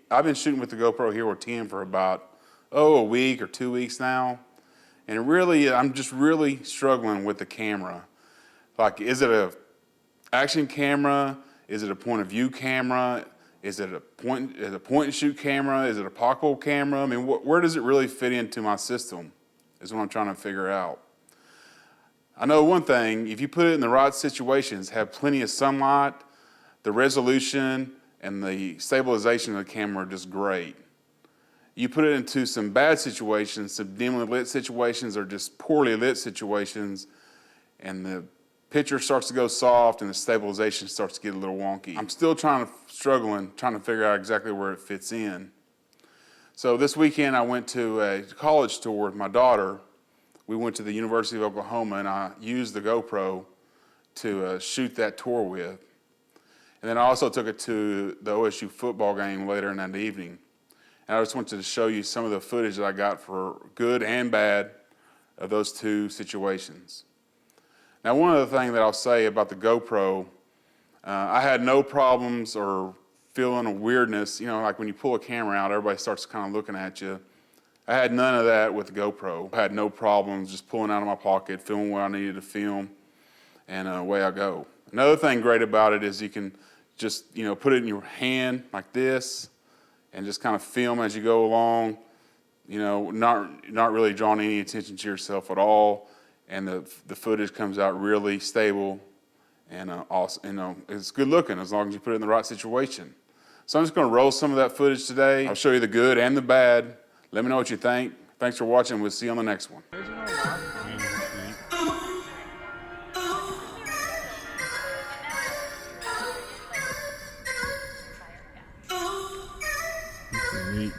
I've been shooting with the GoPro Hero 10 for about, a week or 2 weeks now. And really, I'm just really struggling with the camera. Like, is it a action camera? Is it a point of view camera? Is it a point and shoot camera? Is it a pocketable camera? I mean, where does it really fit into my system is what I'm trying to figure out. I know one thing, if you put it in the right situations, have plenty of sunlight, the resolution and the stabilization of the camera are just great. You put it into some bad situations, some dimly lit situations or just poorly lit situations, and the picture starts to go soft and the stabilization starts to get a little wonky. I'm still struggling to figure out exactly where it fits in. So this weekend I went to a college tour with my daughter. We went to the University of Oklahoma and I used the GoPro to shoot that tour with. And then I also took it to the OSU football game later in that evening. And I just wanted to show you some of the footage that I got for good and bad of those two situations. Now, one other thing that I'll say about the GoPro, I had no problems or feeling a weirdness, like when you pull a camera out, everybody starts kind of looking at you. I had none of that with the GoPro. I had no problems just pulling out of my pocket, filming what I needed to film, and away I go. Another thing great about it is you can just, put it in your hand like this and just kind of film as you go along, not really drawing any attention to yourself at all. And the footage comes out really stable and also, it's good looking as long as you put it in the right situation. So I'm just going to roll some of that footage today. I'll show you the good and the bad. Let me know what you think. Thanks for watching. We'll see you on the next one. Neat.